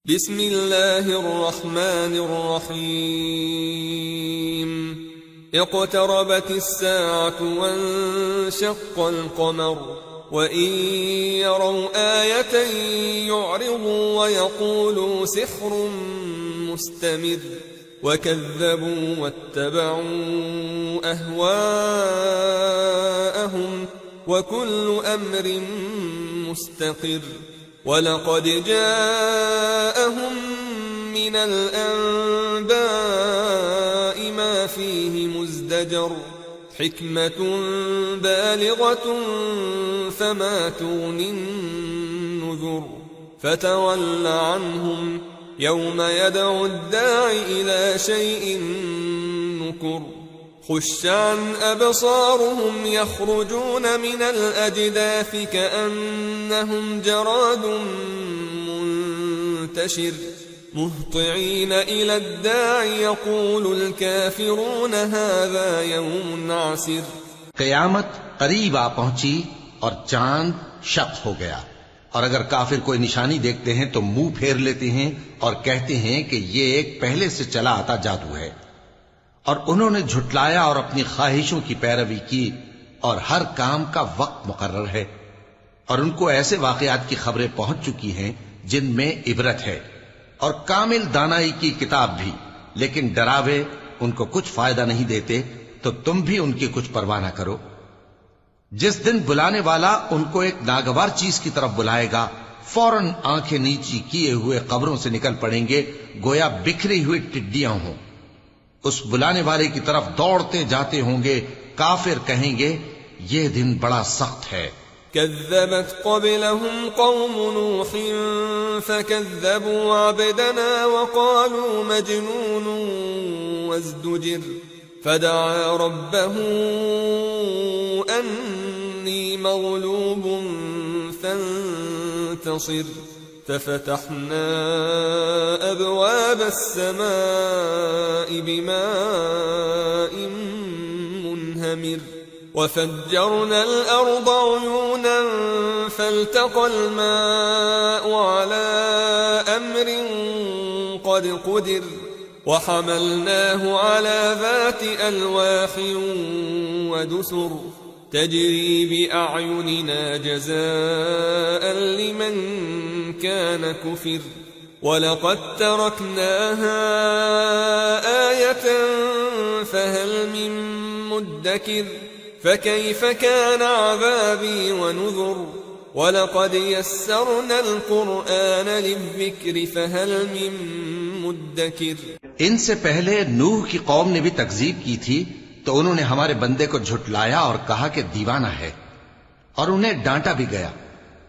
بسم اللہ الرحمن الرحیم اقتربت الساعة وانشق القمر وإن يروا آية يعرضوا ويقولوا سحر مستمر وكذبوا واتبعوا أهواءهم وكل أمر مستقر وَلَقَدْ جَاءَهُمْ مِنَ الْأَنْبَاءِ مَا فِيهِ مُزْدَجَرٌ حِكْمَةٌ بَالِغَةٌ فَمَا تُغْنِ النُّذُرُ فَتَوَلَّ عَنْهُمْ يَوْمَ يَدْعُ الدَّاعِ إِلَى شَيْءٍ نُكُرٍ خُشَّ عَنْ أَبْصَارُهُمْ يَخْرُجُونَ مِنَ الْأَجْدَاثِ كَأَنَّهُمْ جَرَادٌ مُنْتَشِرٌ مُهْطِعِينَ إِلَى الدَّاعِ يَقُولُ الْكَافِرُونَ هَذَا يَوْمٌ عَسِرٌ قیامت قریب آ پہنچی اور چاند شق ہو گیا، اور اگر کافر کوئی نشانی دیکھتے ہیں تو منہ پھیر لیتے ہیں اور کہتے ہیں کہ یہ ایک پہلے سے چلا آتا جادو ہے، اور انہوں نے جھٹلایا اور اپنی خواہشوں کی پیروی کی، اور ہر کام کا وقت مقرر ہے، اور ان کو ایسے واقعات کی خبریں پہنچ چکی ہیں جن میں عبرت ہے، اور کامل دانائی کی کتاب بھی، لیکن ڈراوے ان کو کچھ فائدہ نہیں دیتے، تو تم بھی ان کی کچھ پرواہ نہ کرو۔ جس دن بلانے والا ان کو ایک ناگوار چیز کی طرف بلائے گا، فوراً آنکھیں نیچی کیے ہوئے قبروں سے نکل پڑیں گے گویا بکھری ہوئی ٹڈیاں ہوں۔ اس بلانے والے کی طرف دوڑتے جاتے ہوں گے، کافر کہیں گے یہ دن بڑا سخت ہے۔ كذبت قبلهم قوم نوح فكذبوا عبدنا وقالوا مجنون وازدجر فدعا ربه أني مغلوب فانتصر ففتحنا أبواب السماء بماء منهمر وفجرنا الأرض عيونا فالتقى الماء على أمر قد قدر وحملناه على ذات ألواح ودسر تجري بأعيننا جزاء لمن كان كفر ولقد تركناها آية فهل من مدكر فكيف كان عذابي ونذر وَلَقَدْ يَسَّرْنَا الْقُرْآنَ لِلذِّكْرِ فَهَلْ مِن مُدَّكِرٍ۔ ان سے پہلے نوح کی قوم نے بھی تکذیب کی تھی، تو انہوں نے ہمارے بندے کو جھٹلایا اور کہا کہ دیوانہ ہے، اور انہیں ڈانٹا بھی گیا۔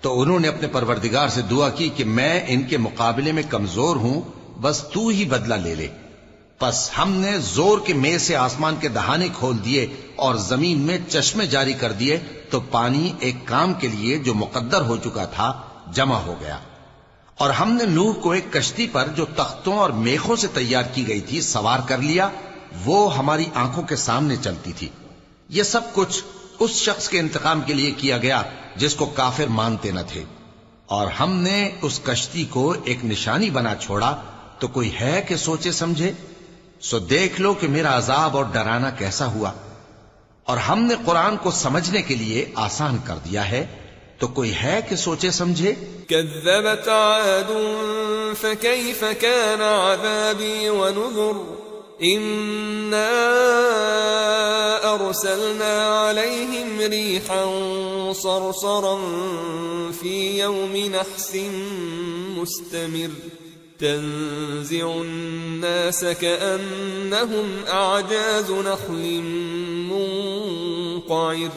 تو انہوں نے اپنے پروردگار سے دعا کی کہ میں ان کے مقابلے میں کمزور ہوں، بس تو ہی بدلہ لے لے۔ پس ہم نے زور کے مے سے آسمان کے دہانے کھول دیے اور زمین میں چشمے جاری کر دیے، تو پانی ایک کام کے لیے جو مقدر ہو چکا تھا جمع ہو گیا۔ اور ہم نے نوح کو ایک کشتی پر جو تختوں اور میخوں سے تیار کی گئی تھی سوار کر لیا، وہ ہماری آنکھوں کے سامنے چلتی تھی۔ یہ سب کچھ اس شخص کے انتقام کے لیے کیا گیا جس کو کافر مانتے نہ تھے، اور ہم نے اس کشتی کو ایک نشانی بنا چھوڑا، تو کوئی ہے کہ سوچے سمجھے؟ سو دیکھ لو کہ میرا عذاب اور ڈرانا کیسا ہوا۔ اور ہم نے قرآن کو سمجھنے کے لیے آسان کر دیا ہے، تو کوئی ہے کہ سوچے سمجھے؟ كذبت عاد فكيف كان عذابي ونذر إنا أرسلنا عليهم ريحا صرصرا في يوم نحس مستمر تنزع الناس كأنهم أعجاز نخل منقعر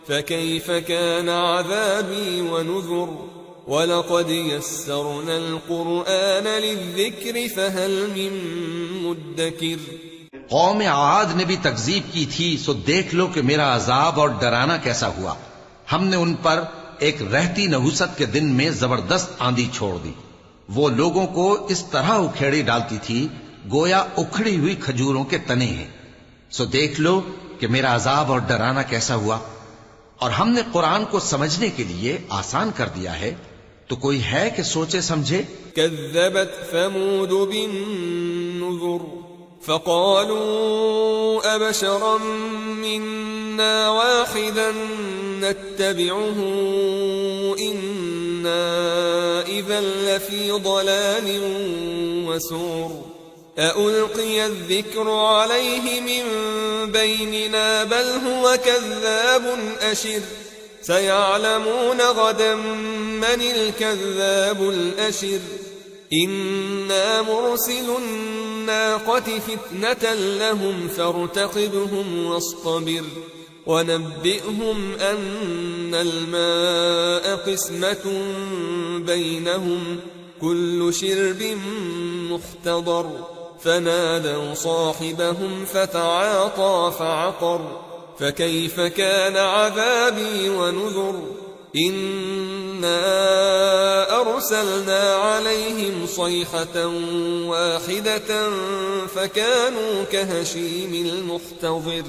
فكيف كان عذابي ونذر وَلَقَدْ يَسَّرْنَا الْقُرْآنَ لِلذِّكْرِ فَهَلْ مِن مُدَّكِرٍ۔ قوم عاد نے بھی تکذیب کی تھی، سو دیکھ لو کہ میرا عذاب اور ڈرانا کیسا ہوا۔ ہم نے ان پر ایک رہتی نحوست کے دن میں زبردست آندھی چھوڑ دی، وہ لوگوں کو اس طرح اکھیڑی ڈالتی تھی گویا اکھڑی ہوئی کھجوروں کے تنے ہیں۔ سو دیکھ لو کہ میرا عذاب اور ڈرانا کیسا ہوا۔ اور ہم نے قرآن کو سمجھنے کے لیے آسان کر دیا ہے، تو کوئی ہے کہ سوچے سمجھے؟ كذبت ثمود بالنذر فقالوا أبشرا منا واحدا نتبعه إنا إذا لفي ضلال وسعر أألقي الذكر عليه من بيننا بل هو كذاب أشر سيعلمون غدا من الكذاب الأشر إنا مرسل الناقة فتنة لهم فارتقبهم واصطبر ونبئهم أن الماء قسمة بينهم كل شرب محتضر فنادوا صاحبهم فتعاطى فعقر فكيف كان عذابي ونذر إنا أرسلنا عليهم صيحة واحدة فكانوا كهشيم المحتضر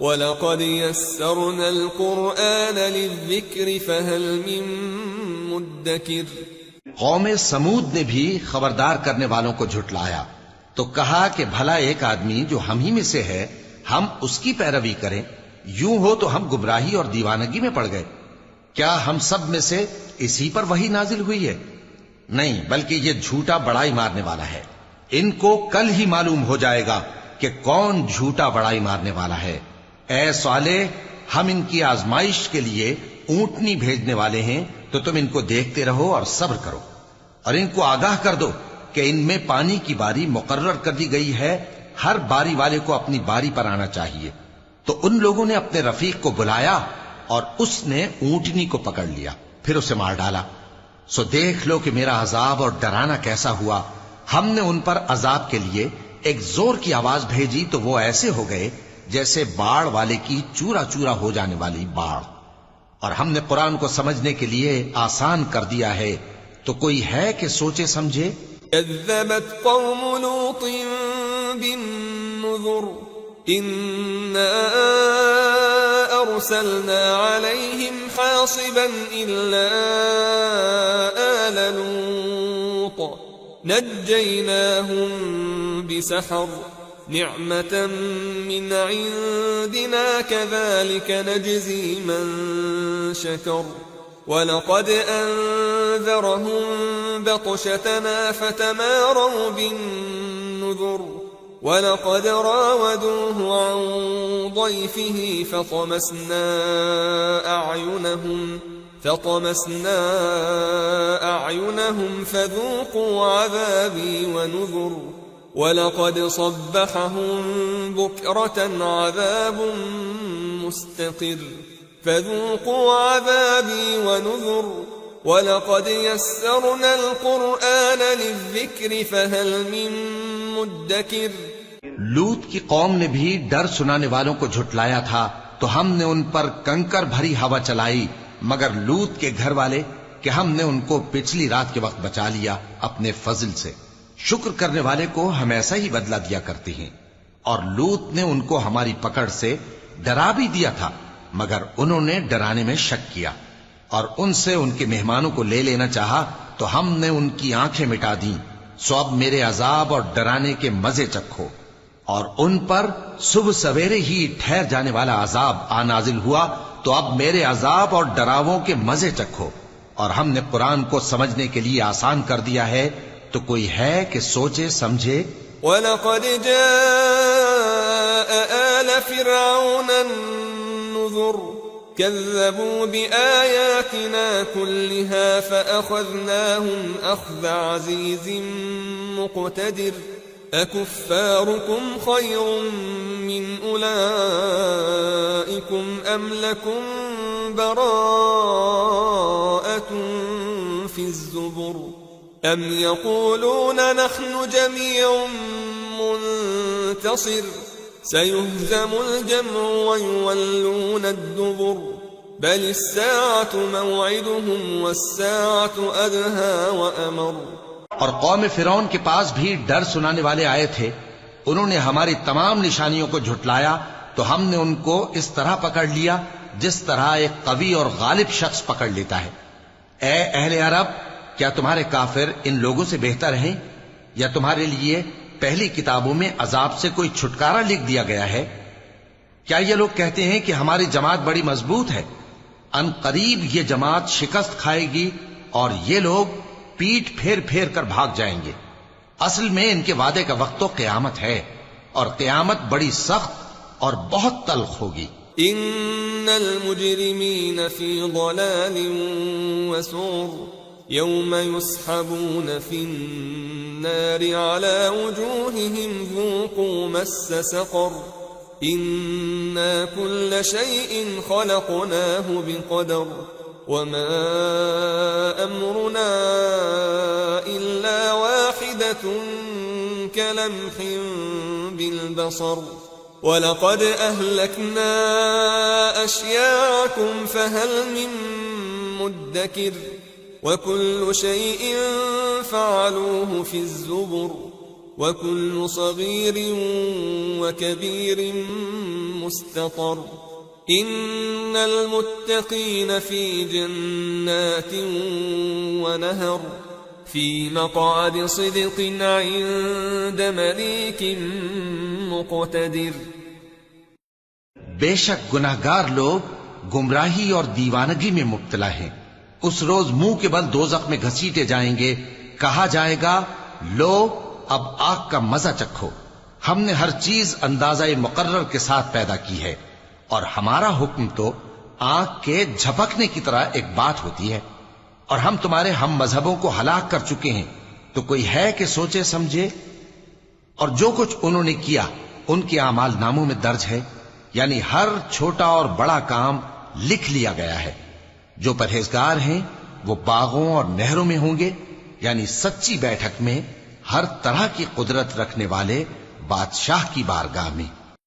وَلَقَدْ يَسَّرْنَا الْقُرْآنَ لِلذِّكْرِ فَهَلْ مِن مُدَّكِرٍ۔ قوم سمود نے بھی خبردار کرنے والوں کو جھٹلایا تو کہا کہ بھلا ایک آدمی جو ہم ہی میں سے ہے ہم اس کی پیروی کریں، یوں ہو تو ہم گمراہی اور دیوانگی میں پڑ گئے۔ کیا ہم سب میں سے اسی پر وحی نازل ہوئی ہے؟ نہیں، بلکہ یہ جھوٹا بڑائی مارنے والا ہے۔ ان کو کل ہی معلوم ہو جائے گا کہ کون جھوٹا بڑائی مارنے والا ہے۔ اے صالح، ہم ان کی آزمائش کے لیے اونٹنی بھیجنے والے ہیں، تو تم ان کو دیکھتے رہو اور صبر کرو، اور ان کو آگاہ کر دو کہ ان میں پانی کی باری مقرر کر دی گئی ہے، ہر باری والے کو اپنی باری پر آنا چاہیے۔ تو ان لوگوں نے اپنے رفیق کو بلایا اور اس نے اونٹنی کو پکڑ لیا، پھر اسے مار ڈالا۔ سو دیکھ لو کہ میرا عذاب اور ڈرانا کیسا ہوا۔ ہم نے ان پر عذاب کے لیے ایک زور کی آواز بھیجی تو وہ ایسے ہو گئے جیسے باڑ والے کی چورا چورا ہو جانے والی باڑ۔ اور ہم نے قرآن کو سمجھنے کے لیے آسان کر دیا ہے، تو کوئی ہے کہ سوچے سمجھے؟ كذبت قوم لوط بالنذر إنا أرسلنا عليهم حاصبا إلا آل لوط نجيناهم بسحر نعمة من عندنا كذلك نجزي من شكر ولقد أنذرهم بطشتنا فتماروا بالنذر ولقد راودوه عن ضيفه فطمسنا أعينهم فذوقوا عذابي ونذر ولقد صبحهم بكرة عذاب مستقر فذوقوا عذابي ونذر وَلَقَدْ يَسَّرْنَا الْقُرْآنَ لِلذِّكْرِ فَهَلْ مِن مُدَّكِرٍ۔ لوط کی قوم نے بھی ڈر سنانے والوں کو جھٹلایا تھا تو ہم نے ان پر کنکر بھری ہوا چلائی، مگر لوط کے گھر والے کہ ہم نے ان کو پچھلی رات کے وقت بچا لیا اپنے فضل سے۔ شکر کرنے والے کو ہم ایسا ہی بدلہ دیا کرتے ہیں۔ اور لوط نے ان کو ہماری پکڑ سے ڈرا بھی دیا تھا، مگر انہوں نے ڈرانے میں شک کیا، اور ان سے ان کے مہمانوں کو لے لینا چاہا تو ہم نے ان کی آنکھیں مٹا دیں۔ سو اب میرے عذاب اور ڈرانے کے مزے چکھو۔ اور ان پر صبح سویرے ہی ٹھہر جانے والا عذاب نازل ہوا، تو اب میرے عذاب اور ڈراووں کے مزے چکھو۔ اور ہم نے قرآن کو سمجھنے کے لیے آسان کر دیا ہے، تو کوئی ہے کہ سوچے سمجھے؟ وَلَقَدْ جَاءَ آلَ فِرْعَوْنَ النُّذُرُ كذبوا بآياتنا كلها فأخذناهم أخذ عزيز مقتدر أكفاركم خير من أولئكم أم لكم براءة في الزبر أم يقولون نحن جميع منتصر سيهزم الجمع ويولون الدبر بل الساعة موعدهم والساعة أدهى وأمر۔ اور قوم فرعون کے پاس بھی ڈر سنانے والے آئے تھے، انہوں نے ہماری تمام نشانیوں کو جھٹلایا تو ہم نے ان کو اس طرح پکڑ لیا جس طرح ایک قوی اور غالب شخص پکڑ لیتا ہے۔ اے اہل عرب، کیا تمہارے کافر ان لوگوں سے بہتر ہیں، یا تمہارے لیے پہلی کتابوں میں عذاب سے کوئی چھٹکارا لکھ دیا گیا ہے؟ کیا یہ لوگ کہتے ہیں کہ ہماری جماعت بڑی مضبوط ہے؟ ان قریب یہ جماعت شکست کھائے گی اور یہ لوگ پیٹ پھیر پھیر کر بھاگ جائیں گے۔ اصل میں ان کے وعدے کا وقت تو قیامت ہے، اور قیامت بڑی سخت اور بہت تلخ ہوگی۔ ان المجرمین فی ضلال وسعر یوم یسحبون فی النار علی وجوہہم ذوقوا مس سقر إنا كل شيء خلقناه بقدر وما أمرنا إلا واحدة كلمح بالبصر ولقد أهلكنا أشياعكم فهل من مدكر وكل شيء فعلوه في الزبر وكل صغير وكبير مستطر إن المتقين في جنات ونهر في مقعد صدق عند مليك مقتدر۔ بے شک گناہگار لوگ گمراہی اور دیوانگی میں مبتلا ہیں۔ اس روز منہ کے بل دوزخ میں گھسیٹے جائیں گے، کہا جائے گا لو اب آگ کا مزہ چکھو، ہم نے ہر چیز اندازہ مقرر کے ساتھ پیدا کی ہے، اور ہمارا حکم تو آگ کے جھپکنے کی طرح ایک بات ہوتی ہے، اور ہم تمہارے ہم مذہبوں کو ہلاک کر چکے ہیں، تو کوئی ہے کہ سوچے سمجھے؟ اور جو کچھ انہوں نے کیا ان کے اعمال ناموں میں درج ہے، یعنی ہر چھوٹا اور بڑا کام لکھ لیا گیا ہے۔ جو پرہیزگار ہیں وہ باغوں اور نہروں میں ہوں گے، یعنی سچی بیٹھک میں، ہر طرح کی قدرت رکھنے والے بادشاہ کی بارگاہ میں۔